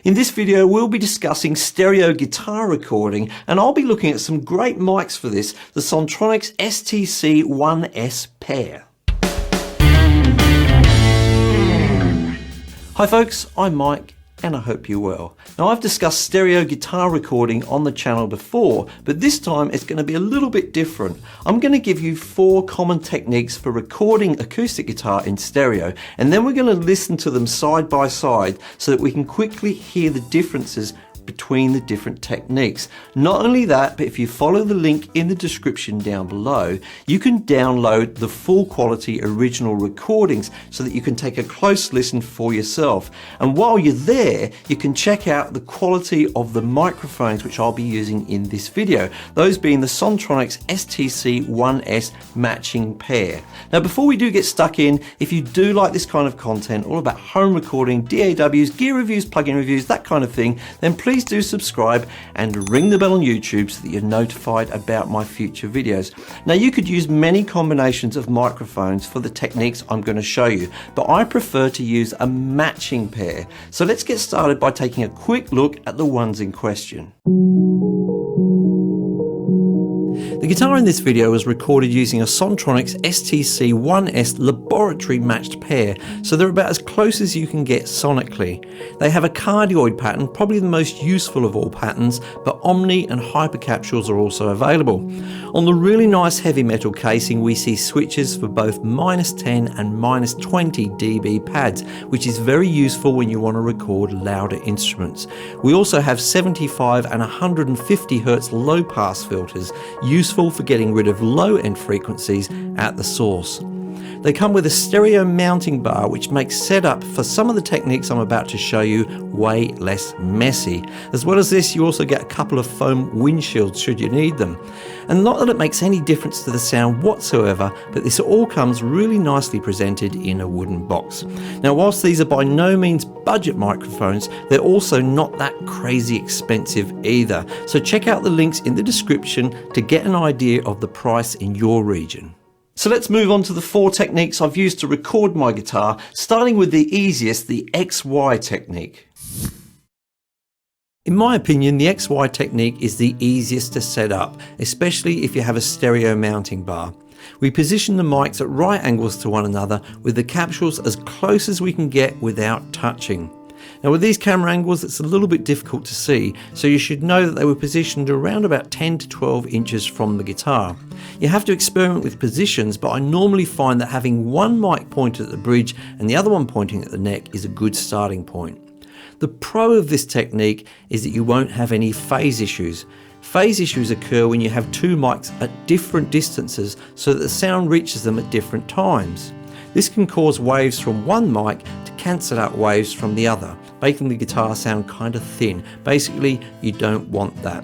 In this video we'll be discussing stereo guitar recording, and I'll be looking at some great mics for this, the Sontronics STC1-S pair. Hi folks, I'm Mike and I hope you're well. Now I've discussed stereo guitar recording on the channel before, but this time it's going to be a little bit different. I'm going to give you 4 common techniques for recording acoustic guitar in stereo, and then we're going to listen to them side by side so that we can quickly hear the differences between the different techniques. Not only that, but if you follow the link in the description down below, you can download the full quality original recordings so that you can take a close listen for yourself. And while you're there, you can check out the quality of the microphones which I'll be using in this video, those being the Sontronics STC1-S matching pair. Now before we do get stuck in, if you do like this kind of content, all about home recording, DAWs, gear reviews, plugin reviews, that kind of thing, then please do subscribe and ring the bell on YouTube so that you're notified about my future videos. Now you could use many combinations of microphones for the techniques I'm going to show you, but I prefer to use a matching pair. So let's get started by taking a quick look at the ones in question. The guitar in this video was recorded using a Sontronics STC1-S laboratory matched pair, so they're about as close as you can get sonically. They have a cardioid pattern, probably the most useful of all patterns, but omni and hypercapsules are also available. On the really nice heavy metal casing we see switches for both -10 and -20 dB pads, which is very useful when you want to record louder instruments. We also have 75 and 150 Hz low pass filters, useful for getting rid of low end frequencies at the source. They come with a stereo mounting bar, which makes setup for some of the techniques I'm about to show you way less messy. As well as this, you also get a couple of foam windshields should you need them. And not that it makes any difference to the sound whatsoever, but this all comes really nicely presented in a wooden box. Now whilst these are by no means budget microphones, they're also not that crazy expensive either. So check out the links in the description to get an idea of the price in your region. So let's move on to the 4 techniques I've used to record my guitar, starting with the easiest, the XY technique. In my opinion, the XY technique is the easiest to set up, especially if you have a stereo mounting bar. We position the mics at right angles to one another with the capsules as close as we can get without touching. Now with these camera angles it's a little bit difficult to see, so you should know that they were positioned around about 10 to 12 inches from the guitar. You have to experiment with positions, but I normally find that having one mic pointed at the bridge and the other one pointing at the neck is a good starting point. The pro of this technique is that you won't have any phase issues. Phase issues occur when you have 2 mics at different distances so that the sound reaches them at different times. This can cause waves from one mic to cancel out waves from the other, making the guitar sound kind of thin. Basically, you don't want that.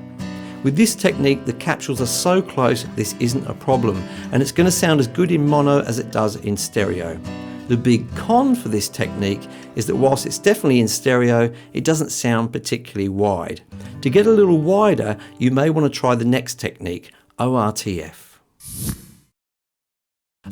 With this technique, the capsules are so close this isn't a problem, and it's going to sound as good in mono as it does in stereo. The big con for this technique is that whilst it's definitely in stereo, it doesn't sound particularly wide. To get a little wider, you may want to try the next technique, ORTF.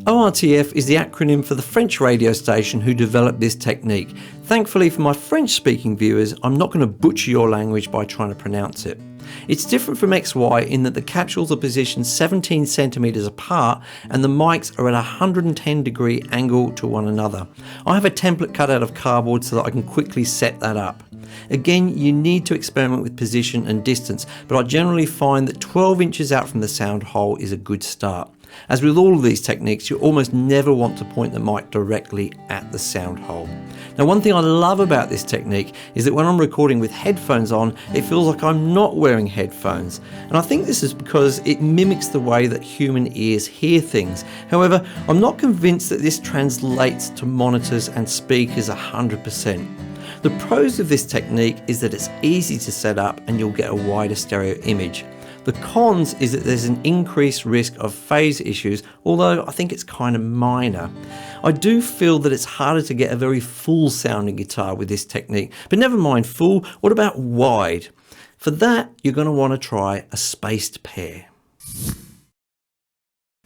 ORTF is the acronym for the French radio station who developed this technique. Thankfully for my French-speaking viewers, I'm not going to butcher your language by trying to pronounce it. It's different from XY in that the capsules are positioned 17 centimeters apart and the mics are at a 110-degree angle to one another. I have a template cut out of cardboard so that I can quickly set that up. Again, you need to experiment with position and distance, but I generally find that 12 inches out from the sound hole is a good start. As with all of these techniques, you almost never want to point the mic directly at the sound hole. Now one thing I love about this technique is that when I'm recording with headphones on, it feels like I'm not wearing headphones. And I think this is because it mimics the way that human ears hear things. However, I'm not convinced that this translates to monitors and speakers 100%. The pros of this technique is that it's easy to set up and you'll get a wider stereo image. The cons is that there's an increased risk of phase issues, although I think it's kind of minor. I do feel that it's harder to get a very full sounding guitar with this technique, but never mind full, what about wide? For that, you're going to want to try a spaced pair.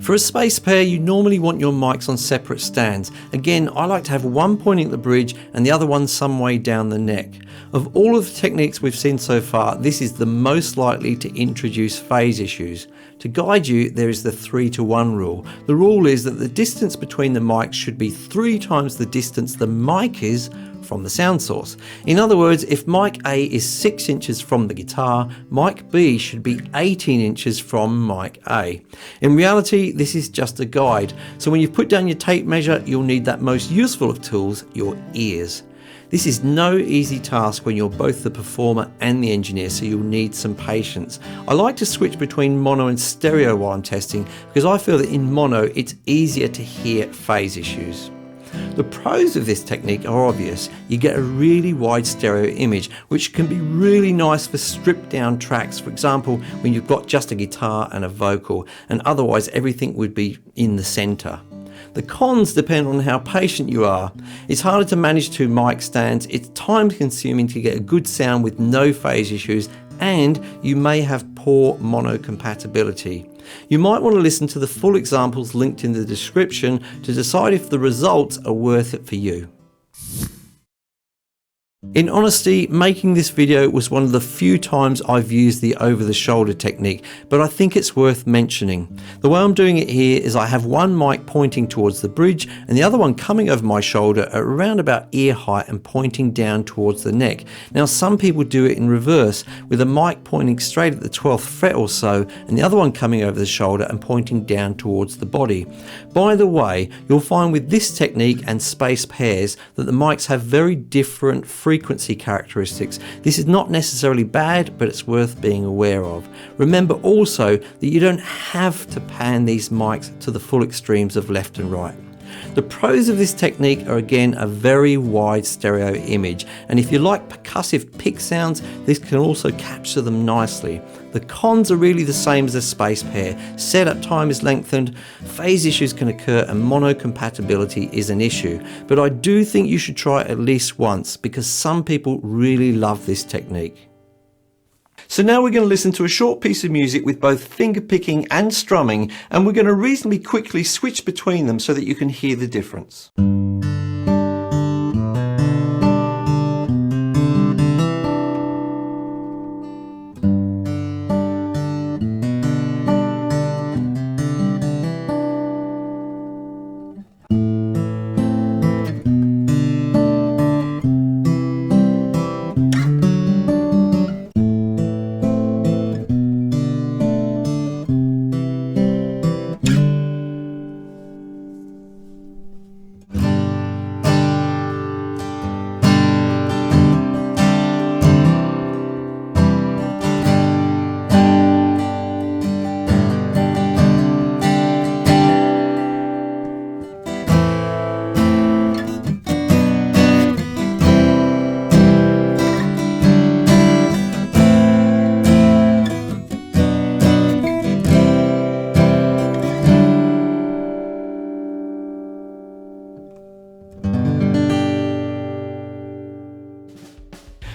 For a space pair, you normally want your mics on separate stands. Again, I like to have one pointing at the bridge and the other one some way down the neck. Of all of the techniques we've seen so far, this is the most likely to introduce phase issues. To guide you, there is the 3-to-1 rule. The rule is that the distance between the mics should be 3 times the distance the mic is from the sound source. In other words, if mic A is 6 inches from the guitar, mic B should be 18 inches from mic A. In reality, this is just a guide. So when you put down your tape measure, you'll need that most useful of tools, your ears. This is no easy task when you're both the performer and the engineer, so you'll need some patience. I like to switch between mono and stereo while I'm testing because I feel that in mono it's easier to hear phase issues. The pros of this technique are obvious. You get a really wide stereo image, which can be really nice for stripped down tracks. For example, when you've got just a guitar and a vocal, and otherwise everything would be in the center. The cons depend on how patient you are. It's harder to manage 2 mic stands, it's time consuming to get a good sound with no phase issues, and you may have poor mono compatibility. You might want to listen to the full examples linked in the description to decide if the results are worth it for you. In honesty, making this video was one of the few times I've used the over-the-shoulder technique, but I think it's worth mentioning. The way I'm doing it here is I have one mic pointing towards the bridge and the other one coming over my shoulder at around about ear height and pointing down towards the neck. Now some people do it in reverse, with a mic pointing straight at the 12th fret or so and the other one coming over the shoulder and pointing down towards the body. By the way, you'll find with this technique and space pairs that the mics have very different frequency characteristics. This is not necessarily bad, but it's worth being aware of. Remember also that you don't have to pan these mics to the full extremes of left and right. The pros of this technique are again a very wide stereo image, and if you like percussive pick sounds, this can also capture them nicely. The cons are really the same as a space pair. Setup time is lengthened, phase issues can occur, and mono compatibility is an issue. But I do think you should try it at least once because some people really love this technique. So now we're going to listen to a short piece of music with both finger picking and strumming, and we're going to reasonably quickly switch between them so that you can hear the difference.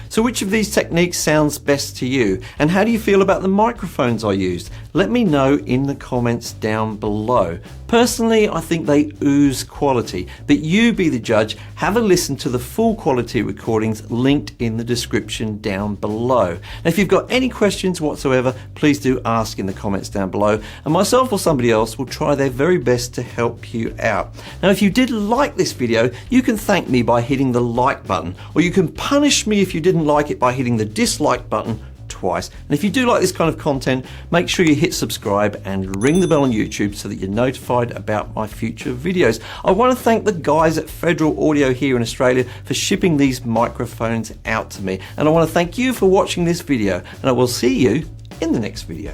So which of these techniques sounds best to you? And how do you feel about the microphones I used? Let me know in the comments down below. Personally, I think they ooze quality, but you be the judge. Have a listen to the full quality recordings linked in the description down below. Now, if you've got any questions whatsoever, please do ask in the comments down below, and myself or somebody else will try their very best to help you out. Now, if you did like this video, you can thank me by hitting the like button, or you can punish me if you didn't like it by hitting the dislike button twice. And if you do like this kind of content, make sure you hit subscribe and ring the bell on YouTube so that you're notified about my future videos. I want to thank the guys at Federal Audio here in Australia for shipping these microphones out to me, and I want to thank you for watching this video, and I will see you in the next video.